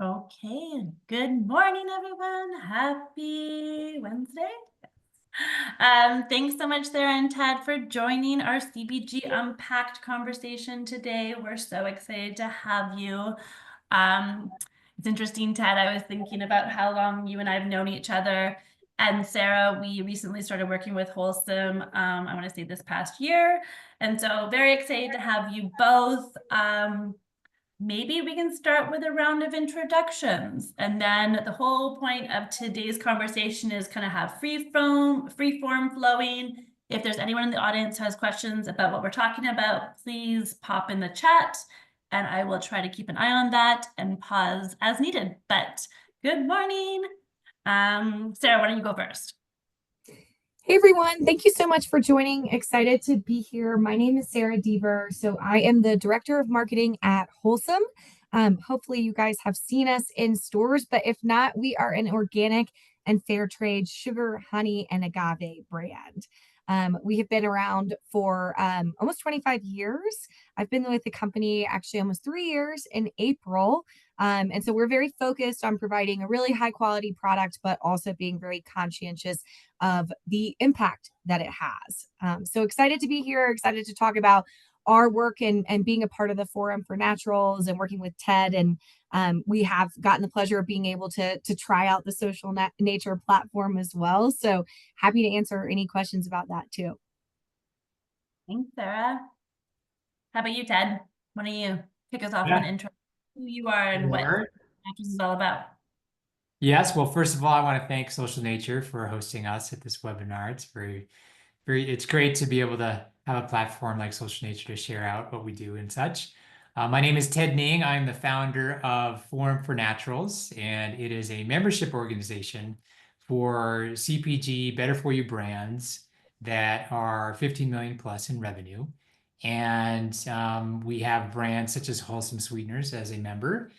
Okay, good morning, everyone. Happy Wednesday. Thanks so much, Sarah and Ted, for joining our CPG Unpacked conversation today. We're so excited to have you. It's interesting, Ted. I was thinking about how long you and I have known each other. And Sarah, we recently started working with Wholesome, I want to say this past year. And so very excited to have you both. Maybe we can start with a round of introductions. And then the whole point of today's conversation is kind of have free form flowing. If there's anyone in the audience who has questions about what we're talking about, please pop in the chat and I will try to keep an eye on that and pause as needed. But good morning. Sarah, why don't you go first? Hey everyone, thank you so much for joining. Excited to be here. My name is Sara Deaver. So I am the director of marketing at Wholesome. Hopefully you guys have seen us in stores, but if not, we are an organic and fair trade sugar, honey, and agave brand. We have been around for almost 25 years. I've been with the company actually almost 3 years in April. And so we're very focused on providing a really high quality product, but also being very conscientious of the impact that it has. So excited to be here, excited to talk about our work and being a part of the Forum for Naturals and working with Ted. And we have gotten the pleasure of being able to try out the social nature platform as well. So happy to answer any questions about that too. Thanks, Sarah. How about you, Ted? Why don't you kick us off with an Yeah, intro, who you are and what sure. Matches is all about? Yes, well, first of all, I want to thank Social Nature for hosting us at this webinar. It's great to be able to have a platform like Social Nature to share out what we do and such. My name is Ted Ning. I'm the founder of Forum for Naturals, and it is a membership organization for CPG, better for you brands that are 15 million plus in revenue. And we have brands such as Wholesome Sweeteners as a member.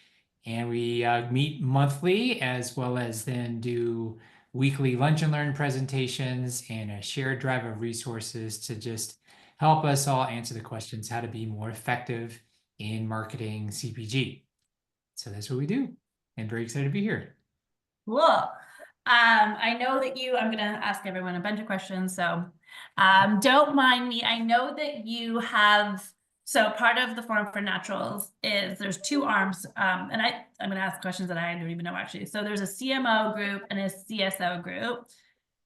And we meet monthly as well as then do weekly lunch and learn presentations and a shared drive of resources to just help us all answer the questions how to be more effective in marketing CPG. So that's what we do. And very excited to be here. Cool. I know that I'm going to ask everyone a bunch of questions, so don't mind me. I know that so part of the Forum for Naturals is there's two arms, and I'm going to ask questions that I don't even know actually. So there's a CMO group and a CSO group.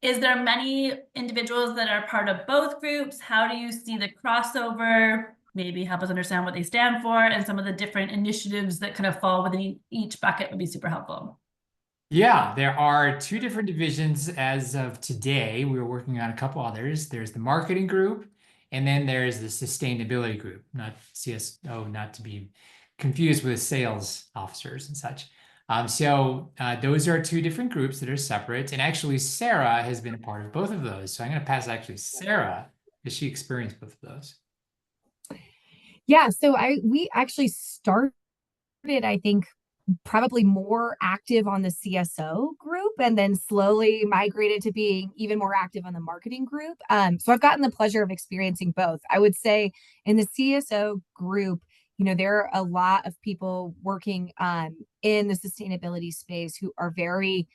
Is there many individuals that are part of both groups? How do you see the crossover? Maybe help us understand what they stand for and some of the different initiatives that kind of fall within each bucket would be super helpful. Yeah, there are two different divisions as of today. We're working on a couple others. There's the marketing group, and then there's the sustainability group, not CSO, not to be confused with sales officers and such. Those are two different groups that are separate. And actually, Sara has been a part of both of those. So I'm going to pass actually Sara because she experienced both of those. Yeah, so we actually started, I think, probably more active on the CSO group and then slowly migrated to being even more active on the marketing group. So I've gotten the pleasure of experiencing both. I would say in the CSO group, there are a lot of people working in the sustainability space who are very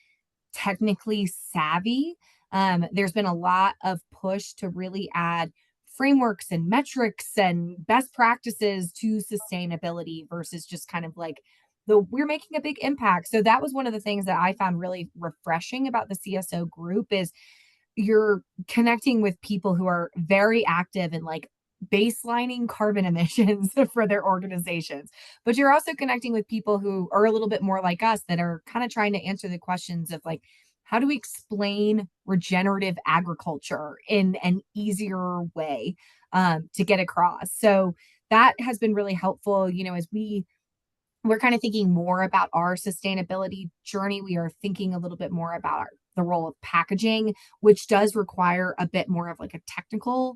technically savvy. There's been a lot of push to really add frameworks and metrics and best practices to sustainability versus just kind of like we're making a big impact. So that was one of the things that I found really refreshing about the CSO group is you're connecting with people who are very active in like baselining carbon emissions for their organizations. But you're also connecting with people who are a little bit more like us that are kind of trying to answer the questions of like, how do we explain regenerative agriculture in an easier way to get across? So that has been really helpful, as we're kind of thinking more about our sustainability journey. We are thinking a little bit more about the role of packaging, which does require a bit more of like a technical,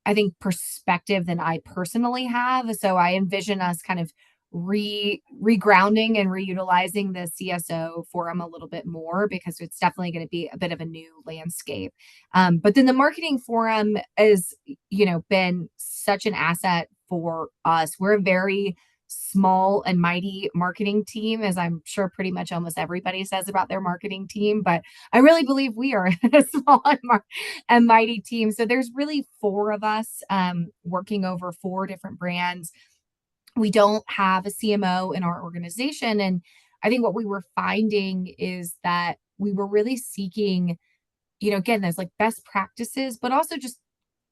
I think, perspective than I personally have. So I envision us kind of regrounding and reutilizing the CSO forum a little bit more because it's definitely going to be a bit of a new landscape. But then the marketing forum has, been such an asset for us. We're a very small and mighty marketing team, as I'm sure pretty much almost everybody says about their marketing team. But I really believe we are a small and mighty team. So there's really four of us working over four different brands. We don't have a CMO in our organization. And I think what we were finding is that we were really seeking, again, those like best practices, but also just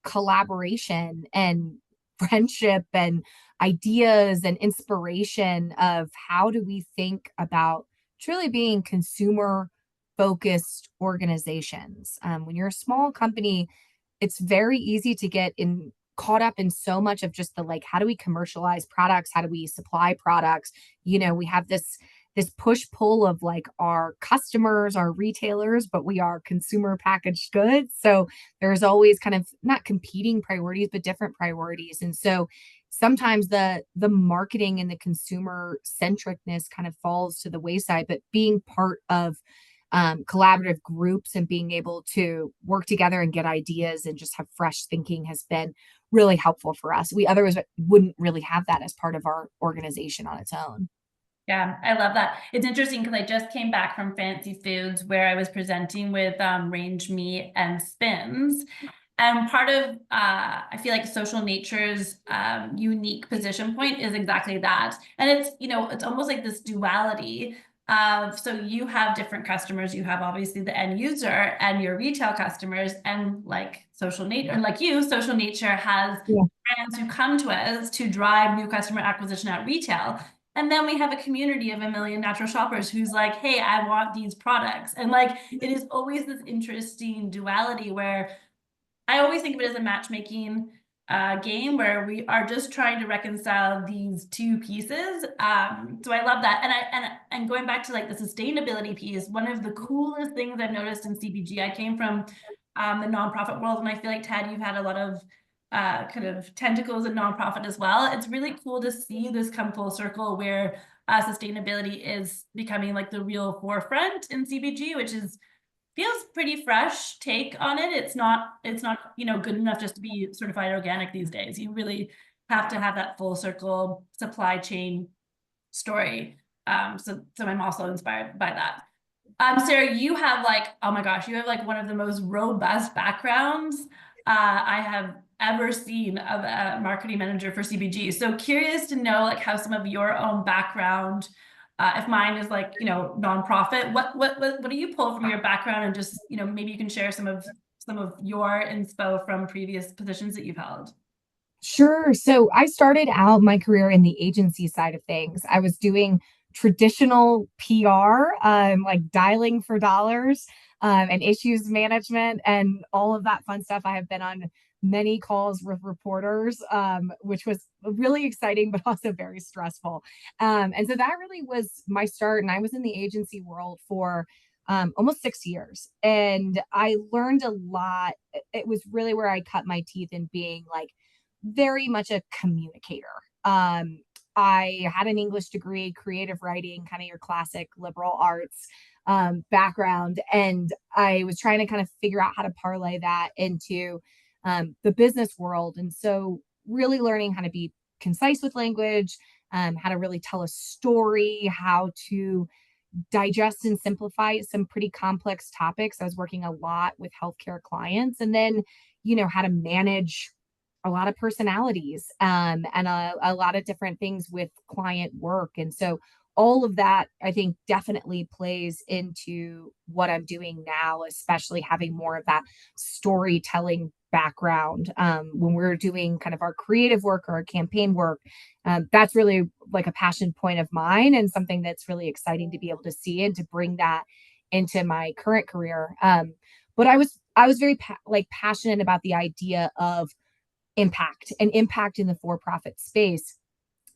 collaboration and friendship and ideas and inspiration of how do we think about truly being consumer focused organizations. When you're a small company, it's very easy to get in caught up in so much of just the like, how do we commercialize products, how do we supply products. We have this push pull of like our customers, our retailers, but we are consumer packaged goods. So there's always kind of not competing priorities, but different priorities. And so sometimes the marketing and the consumer centricness kind of falls to the wayside, but being part of collaborative groups and being able to work together and get ideas and just have fresh thinking has been really helpful for us. We otherwise wouldn't really have that as part of our organization on its own. Yeah, I love that. It's interesting because I just came back from Fancy Foods where I was presenting with Range Meat and Spins. And part of, I feel like Social Nature's unique position point is exactly that. And it's almost like this duality of, so you have different customers. You have obviously the end user and your retail customers, and like Social Nature, and like you, Social Nature has brands who come to us to drive new customer acquisition at retail. And then we have a community of a million natural shoppers who's like, hey, I want these products. And like, it is always this interesting duality where I always think of it as a matchmaking game where we are just trying to reconcile these two pieces. So I love that. And going back to like the sustainability piece, one of the coolest things I've noticed in CPG, I came from the nonprofit world, and I feel like, Ted, you've had a lot of kind of tentacles in nonprofit as well. It's really cool to see this come full circle where sustainability is becoming like the real forefront in CPG, which feels pretty fresh take on it. It's not good enough just to be certified organic these days. You really have to have that full circle supply chain story. So I'm also inspired by that. Sara, you have like, oh my gosh, you have like one of the most robust backgrounds I have ever seen of a marketing manager for CPG. So curious to know like how some of your own background, if mine is like, nonprofit, what do you pull from your background, and just, maybe you can share some of your inspo from previous positions that you've held. Sure. So I started out my career in the agency side of things. I was doing traditional PR, like dialing for dollars, and issues management and all of that fun stuff. I have been on many calls with reporters, which was really exciting, but also very stressful. And so that really was my start. And I was in the agency world for almost 6 years. And I learned a lot. It was really where I cut my teeth in being like, very much a communicator. I had an English degree, creative writing, kind of your classic liberal arts background. And I was trying to kind of figure out how to parlay that into the business world. And so really learning how to be concise with language, how to really tell a story, how to digest and simplify some pretty complex topics. I was working a lot with healthcare clients, and then, how to manage a lot of personalities, and a lot of different things with client work. And so all of that, I think, definitely plays into what I'm doing now, especially having more of that storytelling background. When we're doing kind of our creative work or our campaign work, that's really like a passion point of mine, and something that's really exciting to be able to see and to bring that into my current career. But I was very passionate about the idea of impact in the for-profit space.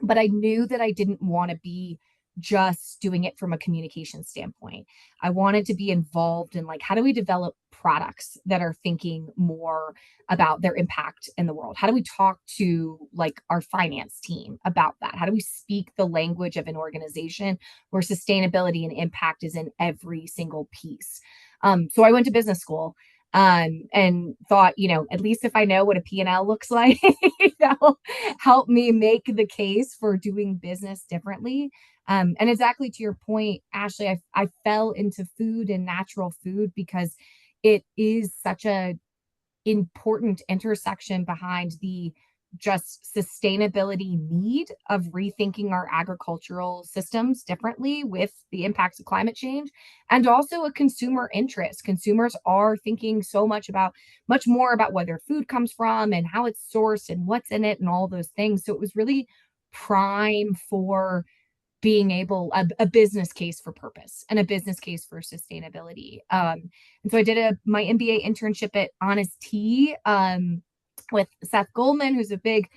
But I knew that I didn't want to be just doing it from a communication standpoint. I wanted to be involved in like, how do we develop products that are thinking more about their impact in the world? How do we talk to like our finance team about that? How do we speak the language of an organization where sustainability and impact is in every single piece? So I went to business school. and thought, at least if I know what a P&L looks like, that'll help me make the case for doing business differently. And exactly to your point, Ashley, I fell into food and natural food because it is such a important intersection behind the just sustainability need of rethinking our agricultural systems differently with the impacts of climate change, and also a consumer interest. Consumers are thinking much more about where their food comes from and how it's sourced and what's in it and all those things. So it was really prime for being a business case for purpose and a business case for sustainability. And so I did my MBA internship at Honest Tea, with Seth Goldman, who's a big,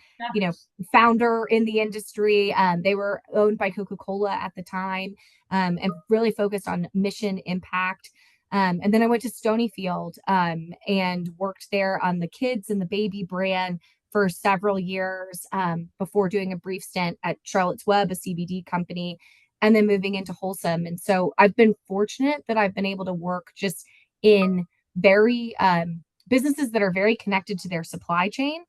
founder in the industry. They were owned by Coca-Cola at the time, and really focused on mission impact. And then I went to Stonyfield, and worked there on the kids and the baby brand for several years, before doing a brief stint at Charlotte's Web, a CBD company, and then moving into Wholesome. And so I've been fortunate that I've been able to work just in very businesses that are very connected to their supply chain,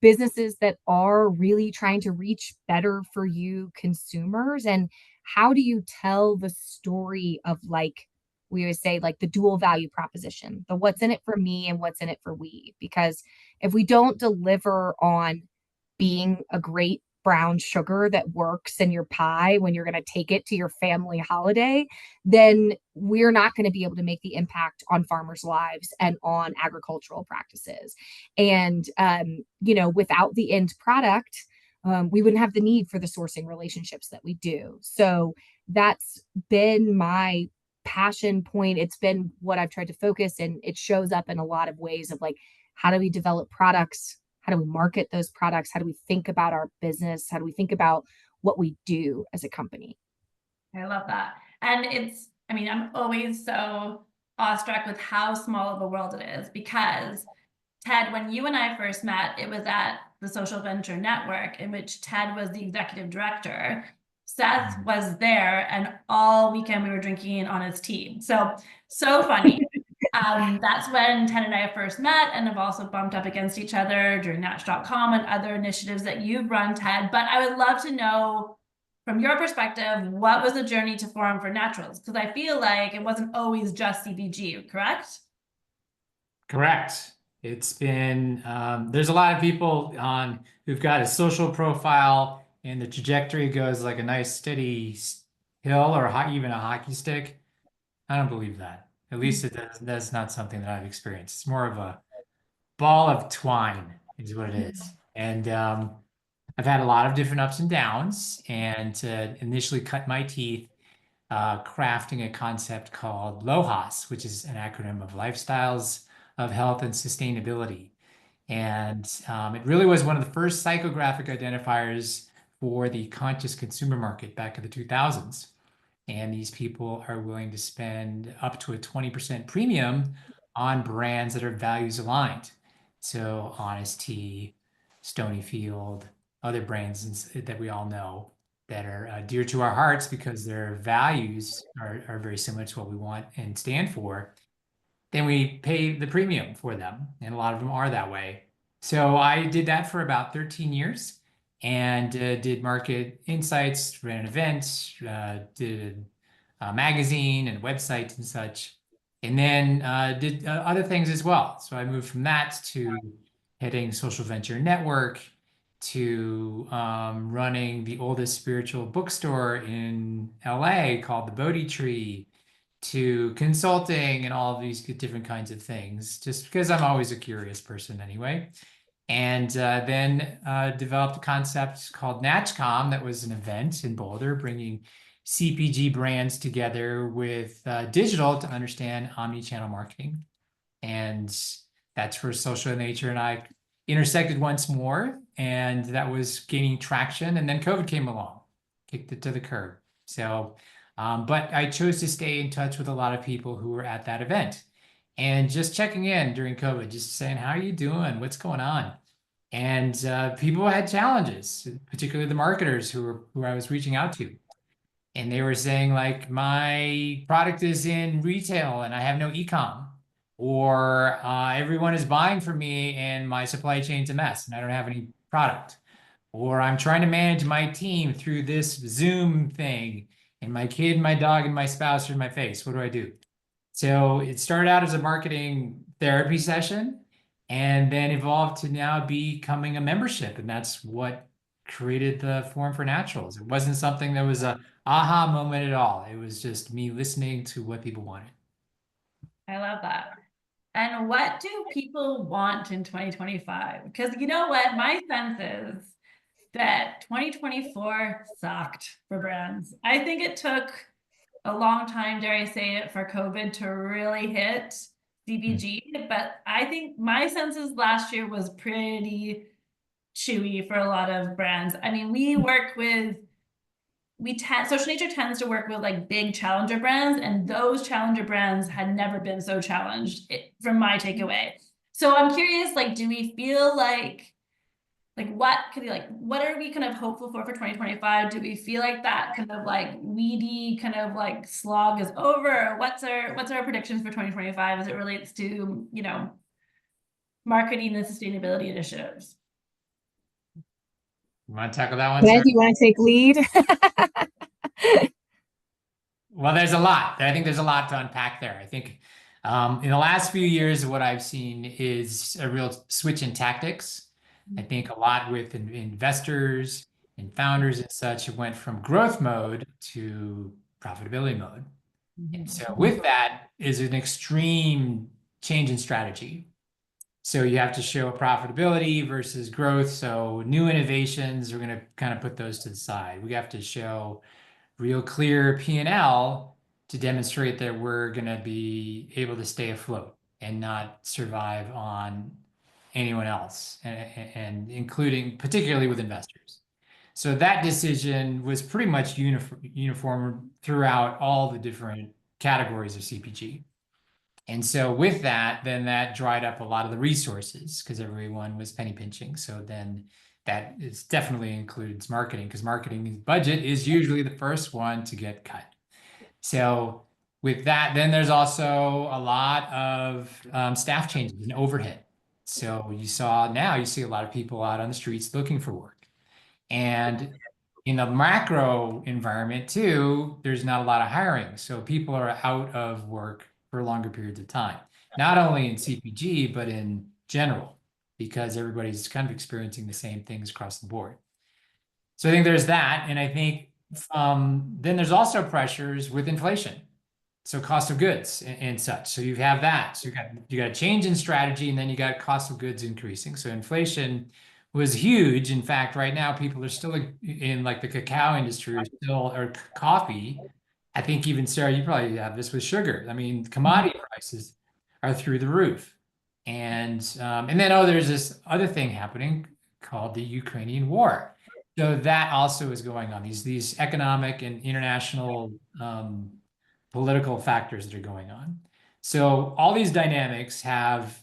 businesses that are really trying to reach better for you consumers. And how do you tell the story of, like we always say, like the dual value proposition, the what's in it for me and what's in it for we? Because if we don't deliver on being a great brown sugar that works in your pie when you're going to take it to your family holiday, then we're not going to be able to make the impact on farmers' lives and on agricultural practices. And, without the end product, we wouldn't have the need for the sourcing relationships that we do. So that's been my passion point. It's been what I've tried to focus, and it shows up in a lot of ways of, like, how do we develop products? How do we market those products? How do we think about our business? How do we think about what we do as a company? I love that. And I'm always so awestruck with how small of a world it is, because Ted, when you and I first met, it was at the Social Venture Network, in which Ted was the executive director. Seth was there, and all weekend we were drinking on his tea. So funny. That's when Ted and I first met, and have also bumped up against each other during Natch.com and other initiatives that you've run, Ted. But I would love to know, from your perspective, what was the journey to Forum for Naturals? Because I feel like it wasn't always just CPG, correct? Correct. It's been, there's a lot of people who've got a social profile, and the trajectory goes like a nice steady hill, or even a hockey stick. I don't believe that. At least that's not something that I've experienced. It's more of a ball of twine is what it is. And I've had a lot of different ups and downs, and initially cut my teeth crafting a concept called LOHAS, which is an acronym of Lifestyles of Health and Sustainability. And it really was one of the first psychographic identifiers for the conscious consumer market back in the 2000s. And these people are willing to spend up to a 20% premium on brands that are values aligned. So Honest Tea, Stonyfield, other brands that we all know that are dear to our hearts because their values are very similar to what we want and stand for, then we pay the premium for them. And a lot of them are that way. So I did that for about 13 years, and did market insights, ran events, did a magazine and websites and such, and then did other things as well. So I moved from that to heading Social Venture Network, to running the oldest spiritual bookstore in LA called the Bodhi Tree, to consulting and all of these different kinds of things, just because I'm always a curious person anyway. And then developed a concept called NatchCom, that was an event in Boulder, bringing CPG brands together with digital to understand omni-channel marketing. And that's where Social Nature and I intersected once more, and that was gaining traction. And then COVID came along, kicked it to the curb. So, but I chose to stay in touch with a lot of people who were at that event, and just checking in during COVID, just saying, how are you doing? What's going on? And people had challenges, particularly the marketers who I was reaching out to. And they were saying, like, my product is in retail and I have no e-com. or everyone is buying from me and my supply chain's a mess and I don't have any product, or I'm trying to manage my team through this Zoom thing and my kid, my dog, and my spouse are in my face. What do I do? So it started out as a marketing therapy session and then evolved to now becoming a membership. And that's what created the Forum for Naturals. It wasn't something that was a aha moment at all. It was just me listening to what people wanted. I love that. And what do people want in 2025? Because you know what? My sense is that 2024 sucked for brands. I think it took a long time, dare I say it, for COVID to really hit CPG. But I think my senses last year was pretty chewy for a lot of brands. I mean, Social Nature tends to work with like big challenger brands, and those challenger brands had never been so challenged from my takeaway. So I'm curious, like, do we feel like what are we kind of hopeful for 2025? Do we feel like that kind of like weedy kind of like slog is over? What's our predictions for 2025 as it relates to, marketing and sustainability initiatives? You want to tackle that one, Ed, sir? you want to take lead? Well, there's a lot. I think there's a lot to unpack there. I think in the last few years, what I've seen is a real switch in tactics. I think a lot with investors and founders and such, it went from growth mode to profitability mode. And so with that is an extreme change in strategy. So you have to show profitability versus growth. So new innovations, we're going to kind of put those to the side. We have to show real clear P&L to demonstrate that we're going to be able to stay afloat and not survive on anyone else, and including particularly with investors. So that decision was pretty much uniform throughout all the different categories of CPG. And so with that, then that dried up a lot of the resources because everyone was penny pinching. So then that is definitely includes marketing, because marketing budget is usually the first one to get cut. So with that, then there's also a lot of staff changes and overhead. So you see a lot of people out on the streets looking for work. And in the macro environment too, there's not a lot of hiring. So people are out of work for longer periods of time, not only in CPG, but in general, because everybody's kind of experiencing the same things across the board. So I think there's that. And I think then there's also pressures with inflation. So cost of goods and such. So you have that. So you got a change in strategy, and then you got cost of goods increasing. So inflation was huge. In fact, right now people are still in like the cacao industry or coffee. I think even Sara, you probably have this with sugar. I mean, commodity prices are through the roof. And then there's this other thing happening called the Ukrainian war. So that also is going on. These economic and international political factors that are going on. So all these dynamics have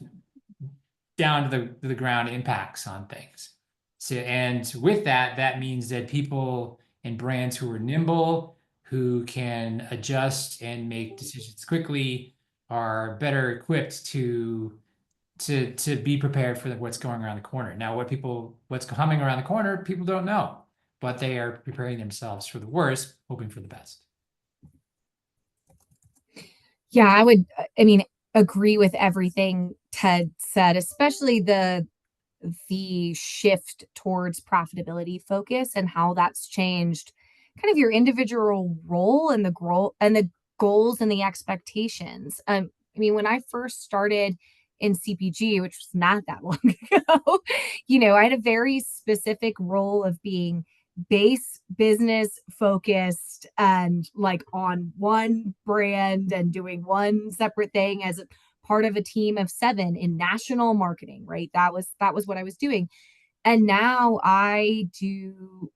down to the ground impacts on things. So, and with that, that means that people and brands who are nimble, who can adjust and make decisions quickly, are better equipped to be prepared for what's going around the corner. Now, what's coming around the corner, people don't know, but they are preparing themselves for the worst, hoping for the best. Yeah, I mean, agree with everything Ted said, especially the shift towards profitability focus and how that's changed kind of your individual role and the goals and the expectations. I mean, when I first started in CPG, which was not that long ago, I had a very specific role of being base business focused and like on one brand and doing one separate thing as a part of a team of 7 in national marketing, right? That was what I was doing. And now I do,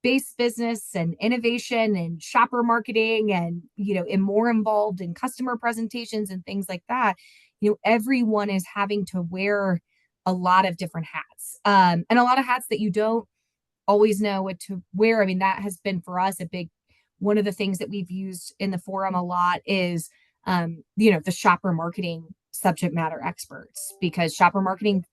base business and innovation and shopper marketing and, am more involved in customer presentations and things like that. Everyone is having to wear a lot of different hats, and a lot of hats that you don't always know what to wear. I mean, that has been for us one of the things that we've used in the forum a lot is, the shopper marketing subject matter experts, because shopper marketing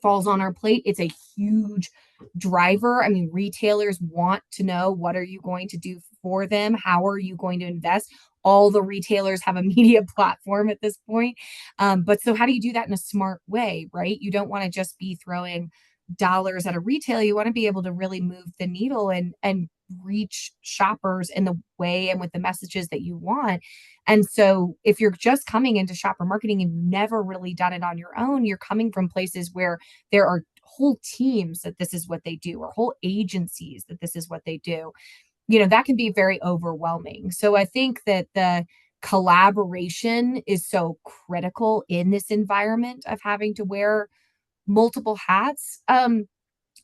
falls on our plate. It's a huge driver. I mean, retailers want to know, what are you going to do for them? How are you going to invest? All the retailers have a media platform at this point. But so how do you do that in a smart way, right? You don't want to just be throwing dollars at a retail. You want to be able to really move the needle and reach shoppers in the way and with the messages that you want. And so if you're just coming into shopper marketing and you've never really done it on your own, you're coming from places where there are whole teams that this is what they do, or whole agencies that this is what they do. That can be very overwhelming. So I think that the collaboration is so critical in this environment of having to wear multiple hats. I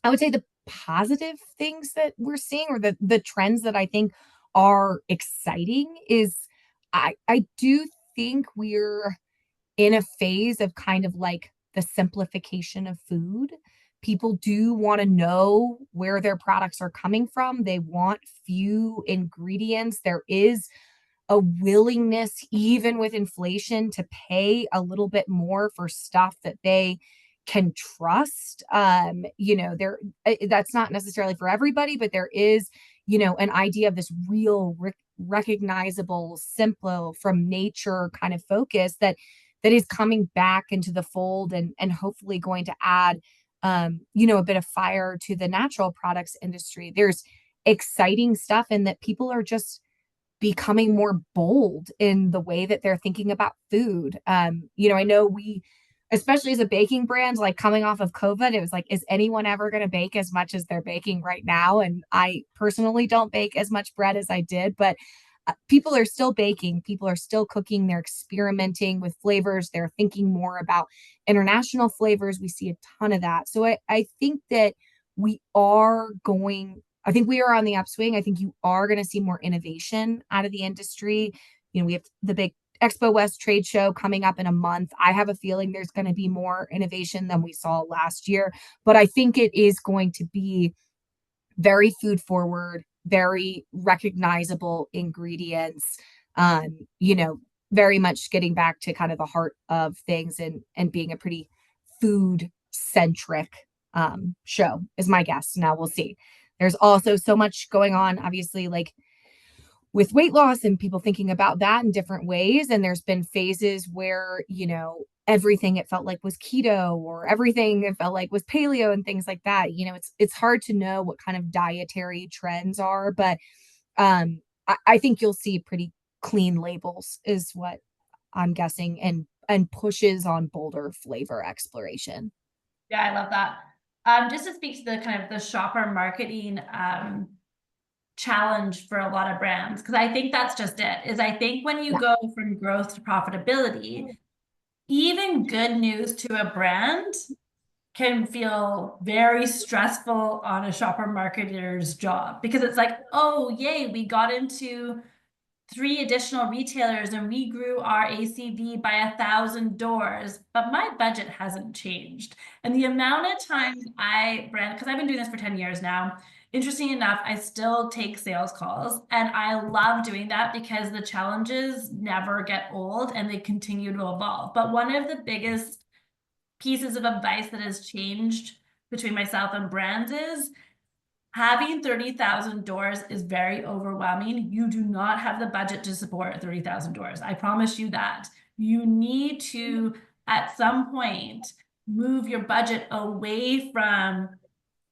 would say the positive things that we're seeing, or the trends that I think are exciting, is I do think we're in a phase of kind of like the simplification of food. People do want to know where their products are coming from. They want few ingredients. There is a willingness, even with inflation, to pay a little bit more for stuff that they can trust. There that's not necessarily for everybody, but there is, an idea of this real recognizable, simple, from nature kind of focus that is coming back into the fold, and hopefully going to add a bit of fire to the natural products industry. There's exciting stuff, and that people are just becoming more bold in the way that they're thinking about food. I know we, especially as a baking brand, like coming off of COVID, it was like, is anyone ever going to bake as much as they're baking right now? And I personally don't bake as much bread as I did, but people are still baking, people are still cooking, they're experimenting with flavors, they're thinking more about international flavors. We see a ton of that. So I think that we are going I think we are on the upswing. I think you are going to see more innovation out of the industry. We have the big Expo West trade show coming up in a month. I have a feeling there's going to be more innovation than we saw last year, but I think it is going to be very food forward, very recognizable ingredients. Very much getting back to kind of the heart of things, and being a pretty food centric show is my guess. Now we'll see. There's also so much going on, obviously, like with weight loss and people thinking about that in different ways. And there's been phases where, everything it felt like was keto, or everything it felt like was paleo and things like that. It's hard to know what kind of dietary trends are, but I think you'll see pretty clean labels is what I'm guessing, and pushes on bolder flavor exploration. Yeah, I love that. Just to speak to the kind of the shopper marketing challenge for a lot of brands, because I think that's just it, is I think when you go from growth to profitability, even good news to a brand can feel very stressful on a shopper marketer's job, because it's like, oh, yay, we got into 3 additional retailers and we grew our ACV by 1,000 doors, but my budget hasn't changed. And the amount of times because I've been doing this for 10 years now, interesting enough, I still take sales calls, and I love doing that because the challenges never get old and they continue to evolve. But one of the biggest pieces of advice that has changed between myself and brands is, having 30,000 doors is very overwhelming. You do not have the budget to support 30,000 doors. I promise you that. You need to, at some point, move your budget away from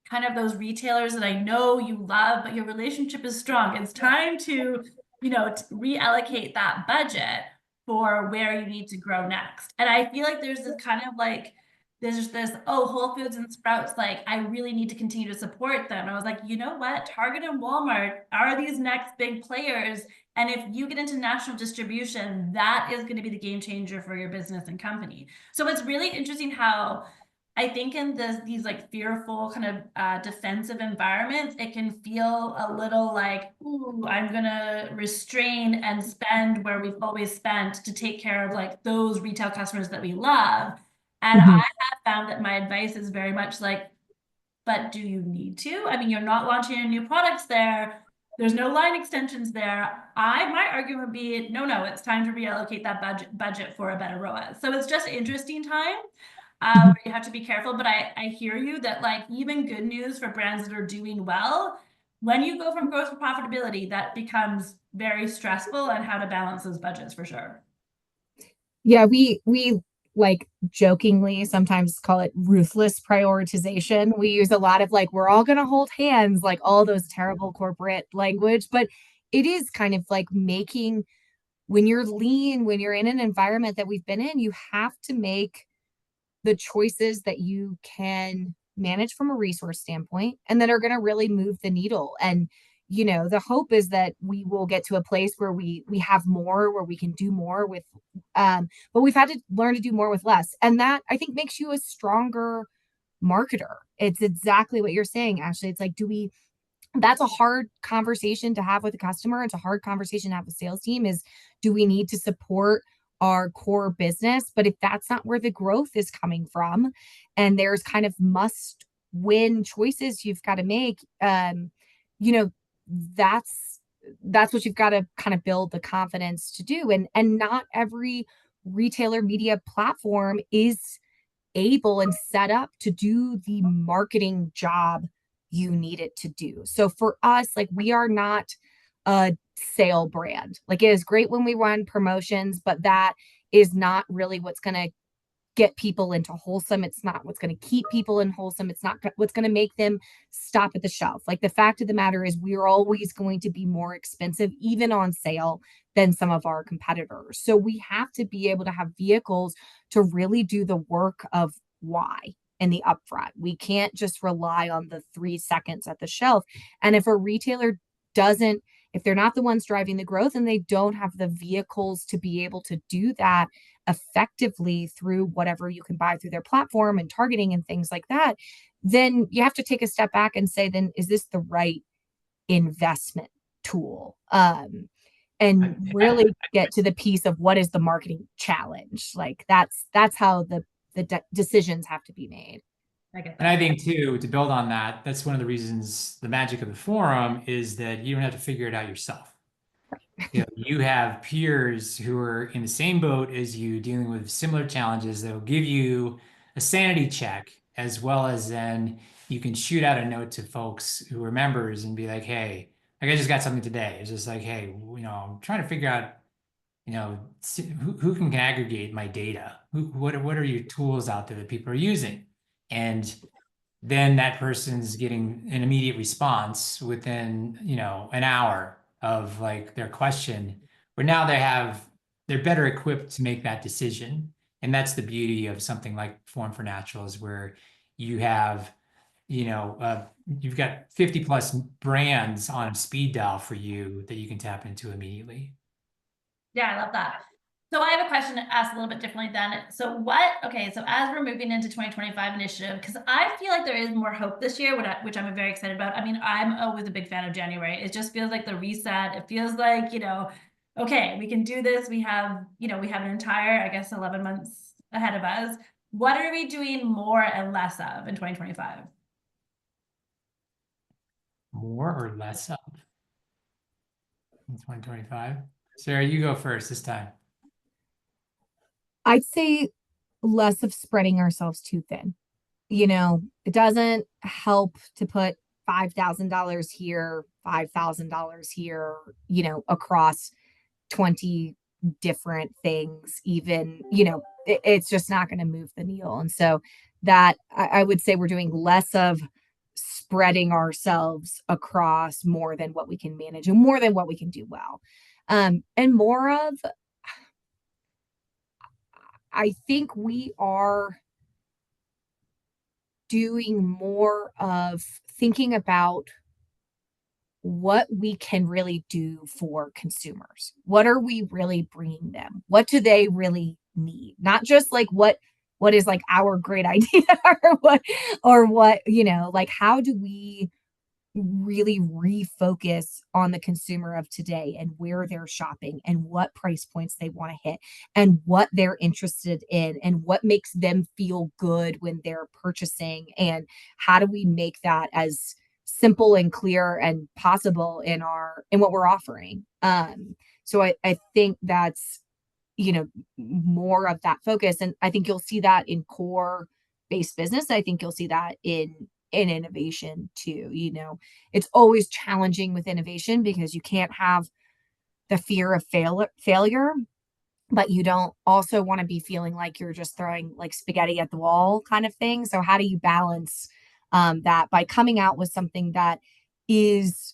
kind of those retailers that I know you love, but your relationship is strong. It's time to, reallocate that budget for where you need to grow next. And I feel like there's this kind of like, there's this, oh, Whole Foods and Sprouts, like, I really need to continue to support them. And I was like, you know what? Target and Walmart are these next big players. And if you get into national distribution, that is going to be the game changer for your business and company. So it's really interesting how I think in these like fearful kind of defensive environments, it can feel a little like, ooh, I'm gonna restrain and spend where we've always spent to take care of like those retail customers that we love. And I have found that my advice is very much like, but do you need to? I mean, you're not launching any new products there. There's no line extensions there. My argument would be, no, it's time to reallocate that budget for a better ROAS. So it's just an interesting time. You have to be careful, but I hear you that like even good news for brands that are doing well, when you go from growth to profitability, that becomes very stressful and how to balance those budgets for sure. Yeah, we like jokingly sometimes call it ruthless prioritization. We use a lot of like we're all going to hold hands, like all those terrible corporate language, but it is kind of like making when you're lean, when you're in an environment that we've been in, you have to make the choices that you can manage from a resource standpoint and that are going to really move the needle. And the hope is that we will get to a place where we have more, where we can do more with but we've had to learn to do more with less, and that I think makes you a stronger marketer. It's exactly what you're saying, Ashley. It's like, do we that's a hard conversation to have with a customer. It's a hard conversation to have with sales team is, do we need to support our core business? But if that's not where the growth is coming from, and there's kind of must win choices you've got to make, you know, that's what you've got to kind of build the confidence to do. And not every retailer media platform is able and set up to do the marketing job you need it to do. So for us, like we are not a sale brand. Like it is great when we run promotions, but that is not really what's going to get people into Wholesome. It's not what's going to keep people in Wholesome. It's not what's going to make them stop at the shelf. Like the fact of the matter is we're always going to be more expensive, even on sale, than some of our competitors. So we have to be able to have vehicles to really do the work of why in the upfront. We can't just rely on the 3 seconds at the shelf. And if a retailer doesn't, if they're not the ones driving the growth and they don't have the vehicles to be able to do that effectively through whatever you can buy through their platform and targeting and things like that, then you have to take a step back and say, then is this the right investment tool? And really get to the piece of what is the marketing challenge. Like that's how the decisions have to be made. I get And that. I think too, to build on that, that's one of the reasons the magic of the forum is that you don't have to figure it out yourself. You have peers who are in the same boat as you, dealing with similar challenges that will give you a sanity check, as well as then you can shoot out a note to folks who are members and be like, hey, like I just got something today. It's just like, hey, I'm trying to figure out, who can aggregate my data? What are your tools out there that people are using? And then that person's getting an immediate response within, an hour of like their question, where now they're better equipped to make that decision. And that's the beauty of something like Form for Naturals, where you have, you've got 50 plus brands on speed dial for you that you can tap into immediately. Yeah, I love that. So I have a question asked a little bit differently then. So as we're moving into 2025 initiative, because I feel like there is more hope this year, which I'm very excited about. I mean, I'm always a big fan of January. It just feels like the reset. It feels like, okay, we can do this. We have an entire, I guess, 11 months ahead of us. What are we doing more and less of in 2025? More or less of in 2025? Sarah, you go first this time. I'd say less of spreading ourselves too thin. It doesn't help to put $5,000 here, $5,000 here, across 20 different things, even, it's just not going to move the needle. And so that I would say we're doing less of spreading ourselves across more than what we can manage and more than what we can do well. And more of, I think we are doing more of thinking about what we can really do for consumers. What are we really bringing them? What do they really need? Not just like what is like our great idea or what, like how do we really refocus on the consumer of today and where they're shopping and what price points they want to hit and what they're interested in and what makes them feel good when they're purchasing, and how do we make that as simple and clear and possible in what we're offering. So I think that's, more of that focus. And I think you'll see that in core based business. I think you'll see that in innovation too. It's always challenging with innovation because you can't have the fear of failure, but you don't also want to be feeling like you're just throwing like spaghetti at the wall kind of thing. So how do you balance that by coming out with something that is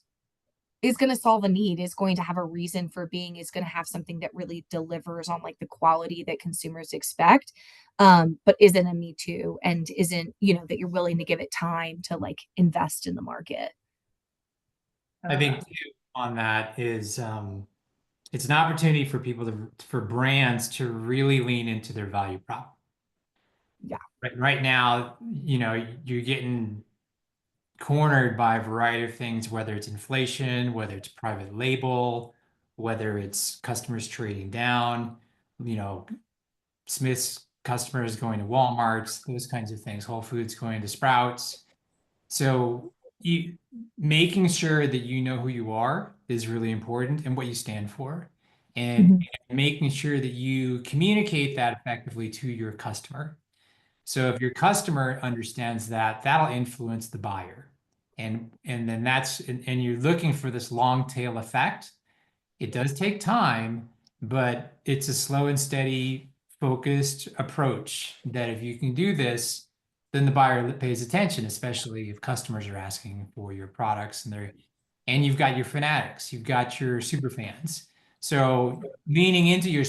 going to solve a need, is going to have a reason for being, is going to have something that really delivers on like the quality that consumers expect, but isn't a me too, and isn't, that you're willing to give it time to like invest in the market. I think too, on that is it's an opportunity for for brands to really lean into their value prop. Yeah. Right now, you're getting cornered by a variety of things, whether it's inflation, whether it's private label, whether it's customers trading down, Smith's customers going to Walmart's, those kinds of things, Whole Foods going to Sprouts. So making sure that you know who you are is really important and what you stand for. And Mhm. making sure that you communicate that effectively to your customer. So if your customer understands that, that'll influence the buyer. And then and you're looking for this long tail effect. It does take time, but it's a slow and steady, focused approach that if you can do this, then the buyer pays attention, especially if customers are asking for your products and you've got your fanatics, you've got your super fans. So leaning into your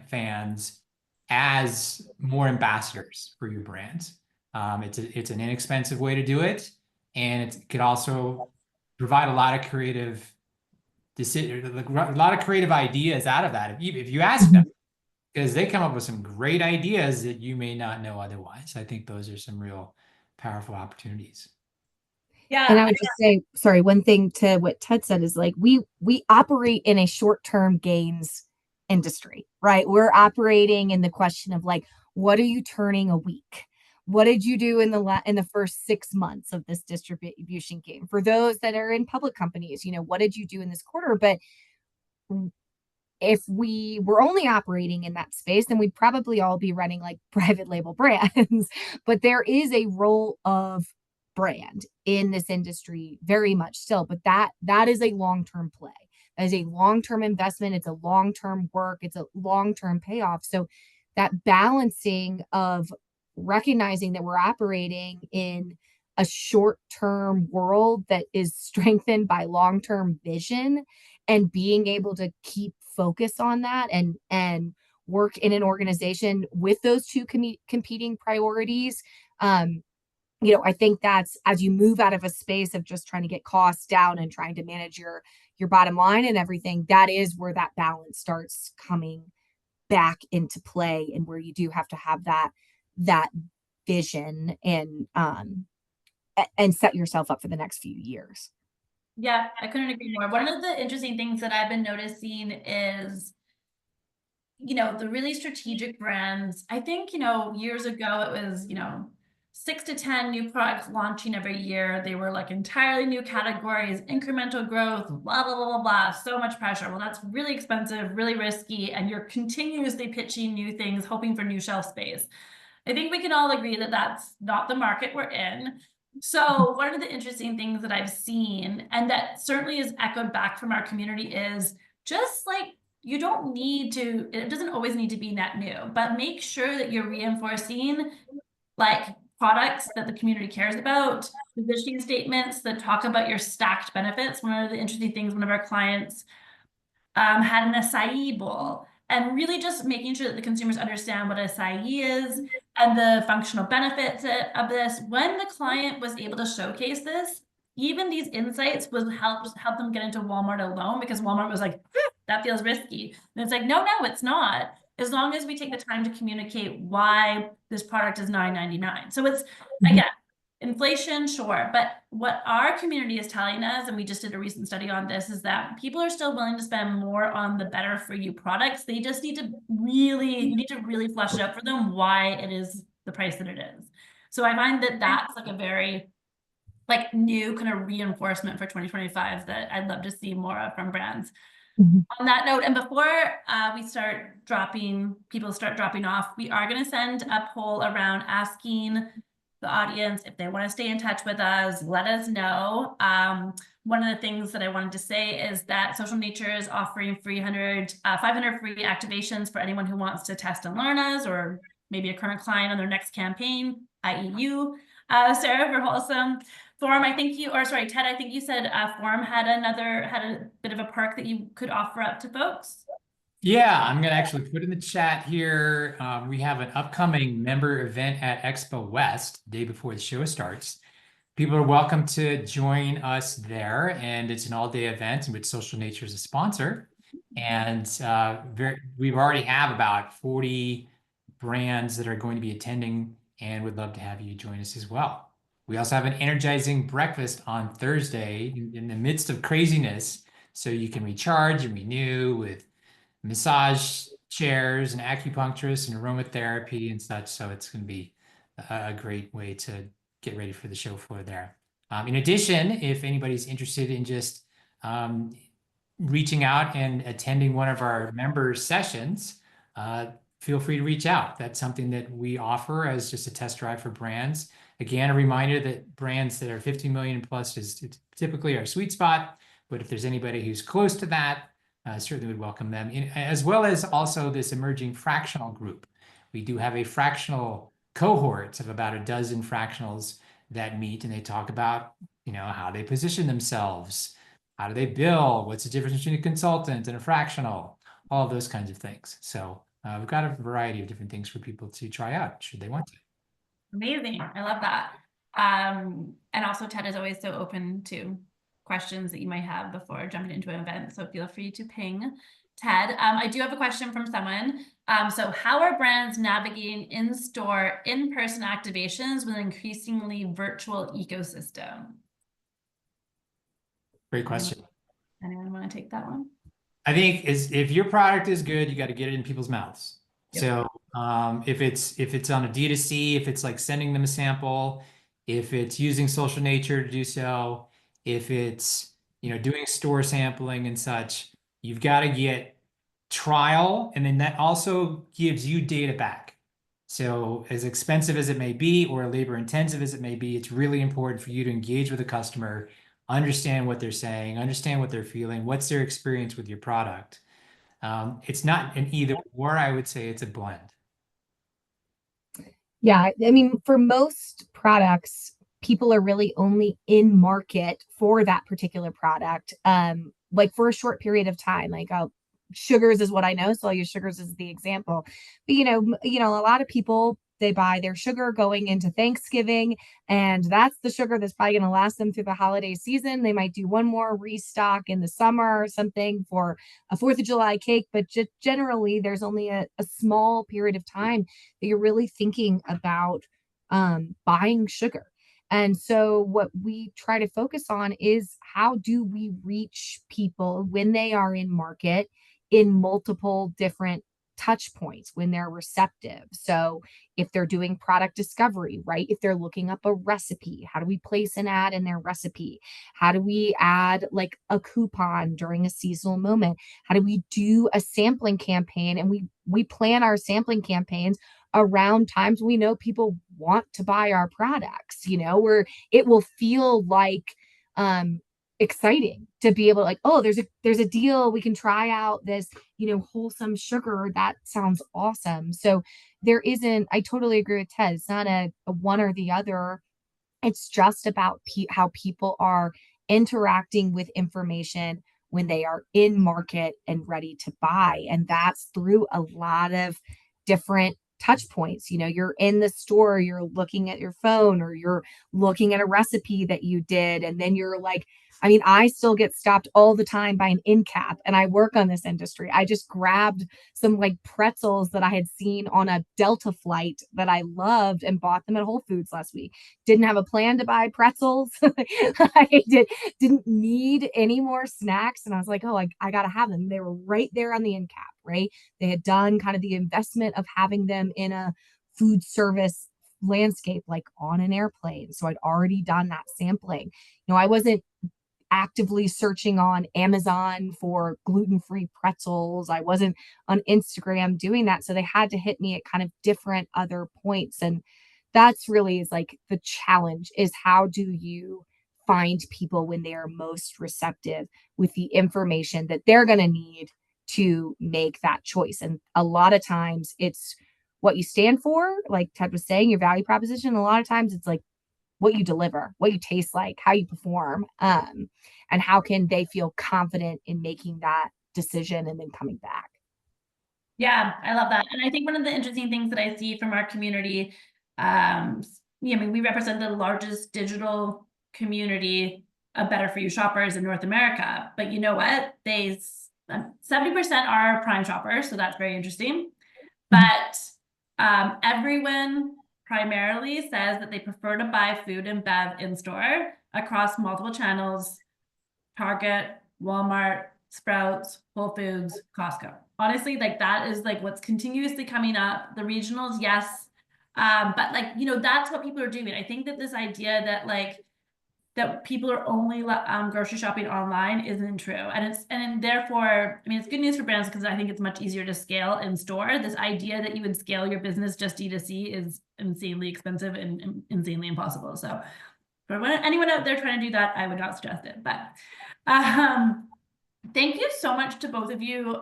fans as more ambassadors for your brand. It's an inexpensive way to do it, and it could also provide a lot of creative ideas out of that if you ask them, Mhm. because they come up with some great ideas that you may not know otherwise. I think those are some real powerful opportunities. And I Yeah. would just say, sorry, one thing to what Ted said is like we operate in a short-term gains industry, right? We're operating in the question of like, what are you turning a week? What did you do in the first 6 months of this distribution game? For those that are in public companies, what did you do in this quarter? But if we were only operating in that space, then we'd probably all be running like private label brands. But there is a role of brand in this industry very much still, but that is a long-term play. That is a long-term investment. It's a long-term work. It's a long-term payoff. So that balancing of recognizing that we're operating in a short-term world that is strengthened by long-term vision, and being able to keep focus on that and work in an organization with those two competing priorities. I think that's, as you move out of a space of just trying to get costs down and trying to manage your bottom line and everything, that is where that balance starts coming back into play, and where you do have to have that vision and set yourself up for the next few years. Yeah, I couldn't agree more. One of the interesting things that I've been noticing is, the really strategic brands. I think, years ago it was, 6 to 10 new products launching every year. They were like entirely new categories, incremental growth, blah, blah, blah, blah, blah. So much pressure. Well, that's really expensive, really risky, and you're continuously pitching new things, hoping for new shelf space. I think we can all agree that that's not the market we're in. So one of the interesting things that I've seen, and that certainly is echoed back from our community, is just like, you don't need to, it doesn't always need to be net new, but make sure that you're reinforcing like products that the community cares about, positioning statements that talk about your stacked benefits. One of the interesting things, one of our clients had an acai bowl, and really just making sure that the consumers understand what acai is and the functional benefits of this. When the client was able to showcase this, even these insights was help them get into Walmart alone, because Walmart was like, that feels risky. And it's like, no, it's not. As long as we take the time to communicate why this product is $9.99. So it's, again, inflation, sure. But what our community is telling us, and we just did a recent study on this, is that people are still willing to spend more on the better for you products. They just need to you need to really flesh it out for them why it is the price that it is. So I find that that's like a very like new kind of reinforcement for 2025 that I'd love to see more of from brands. Mhm. On that note, and before people start dropping off, we are going to send a poll around asking the audience if they want to stay in touch with us. Let us know. One of the things that I wanted to say is that Social Nature is offering 500 free activations for anyone who wants to test and learn us, or maybe a current client on their next campaign, i.e. you, Sara, for Wholesome. Forum, Ted, I think you said Forum had a bit of a perk that you could offer up to folks. Yeah, I'm gonna actually put in the chat here. We have an upcoming member event at Expo West, day before the show starts. People are welcome to join us there, and it's an all-day event in which Social Nature is a sponsor. And we've already have about 40 brands that are going to be attending, and would love to have you join us as well. We also have an energizing breakfast on Thursday in the midst of craziness, so you can recharge and renew with massage chairs and acupuncturists and aromatherapy and such. So it's going to be a great way to get ready for the show floor there. In addition, if anybody's interested in just reaching out and attending one of our members' sessions, feel free to reach out. That's something that we offer as just a test drive for brands. Again, a reminder that brands that are 50 million plus is typically our sweet spot. But if there's anybody who's close to that, certainly would welcome them, as well as also this emerging fractional group. We do have a fractional cohort of about a dozen fractionals that meet, and they talk about, how they position themselves, how do they bill, what's the difference between a consultant and a fractional, all of those kinds of things. So we've got a variety of different things for people to try out should they want to. Amazing. I love that. And also Ted is always so open to questions that you might have before jumping into an event. So feel free to ping Ted. I do have a question from someone. So how are brands navigating in-store, in-person activations with an increasingly virtual ecosystem? Great question. Anyone want to take that one? I think if your product is good, you got to get it in people's mouths. Yep. So if it's on a D2C, if it's like sending them a sample, if it's using Social Nature to do so, if it's doing store sampling and such, you've got to get trial, and then that also gives you data back. So as expensive as it may be, or labor intensive as it may be, it's really important for you to engage with the customer, understand what they're saying, understand what they're feeling, what's their experience with your product. It's not an either or, I would say it's a blend. Yeah, I mean, for most products, people are really only in market for that particular product, like for a short period of time. Like, sugars is what I know, so I'll use sugars as the example. But a lot of people, they buy their sugar going into Thanksgiving, and that's the sugar that's probably going to last them through the holiday season. They might do one more restock in the summer or something for a 4th of July cake, but generally there's only a small period of time that you're really thinking about buying sugar. And so what we try to focus on is how do we reach people when they are in market in multiple different touch points when they're receptive. So if they're doing product discovery, right? If they're looking up a recipe, how do we place an ad in their recipe? How do we add like a coupon during a seasonal moment? How do we do a sampling campaign? And we plan our sampling campaigns around times we know people want to buy our products, where it will feel like exciting to be able to, like, oh, there's a deal, we can try out this wholesome sugar, that sounds awesome. So I totally agree with Ted, it's not a one or the other. It's just about how people are interacting with information when they are in market and ready to buy, and that's through a lot of different touch points. You're in the store, you're looking at your phone, or you're looking at a recipe that you did, and then you're like, I mean, I still get stopped all the time by an end cap, and I work on this industry. I just grabbed some like pretzels that I had seen on a Delta flight that I loved and bought them at Whole Foods last week. Didn't have a plan to buy pretzels. Didn't need any more snacks, and I was like, oh, I gotta have them. They were right there on the end cap, right? They had done kind of the investment of having them in a food service landscape like on an airplane. So I'd already done that sampling. I wasn't actively searching on Amazon for gluten-free pretzels. I wasn't on Instagram doing that. So they had to hit me at kind of different other points. And that's really is like the challenge is how do you find people when they are most receptive with the information that they're going to need to make that choice. And a lot of times it's what you stand for, like Ted was saying, your value proposition. A lot of times it's like what you deliver, what you taste like, how you perform, and how can they feel confident in making that decision and then coming back. Yeah, I love that. And I think one of the interesting things that I see from our community, I mean, we represent the largest digital community of better for you shoppers in North America. But you know what? 70% are Prime shoppers, so that's very interesting. But everyone primarily says that they prefer to buy food and bev in store across multiple channels: Target, Walmart, Sprouts, Whole Foods, Costco. Honestly, like that is like what's continuously coming up. The regionals, yes. But like, that's what people are doing. I think that this idea that like that people are only grocery shopping online isn't true. And therefore, I mean, it's good news for brands because I think it's much easier to scale in store. This idea that you would scale your business just D2C is insanely expensive and insanely impossible. So for anyone out there trying to do that, I would not suggest it. But thank you so much to both of you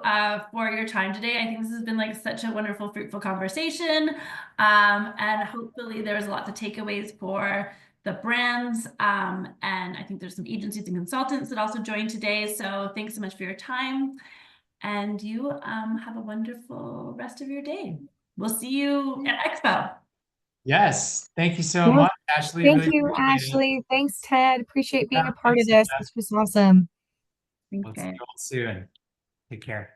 for your time today. I think this has been like such a wonderful, fruitful conversation. And hopefully there was a lot of takeaways for the brands. And I think there's some agencies and consultants that also joined today. So thanks so much for your time. And you have a wonderful rest of your day. We'll see you at Expo. Yes. Thank you so Yeah. much, Ashley. Thank Really you, appreciate it. Ashley. Thanks, Ted. Appreciate being Yeah, a part of thanks, this. Steph. This was awesome. We'll see you all soon. Take care.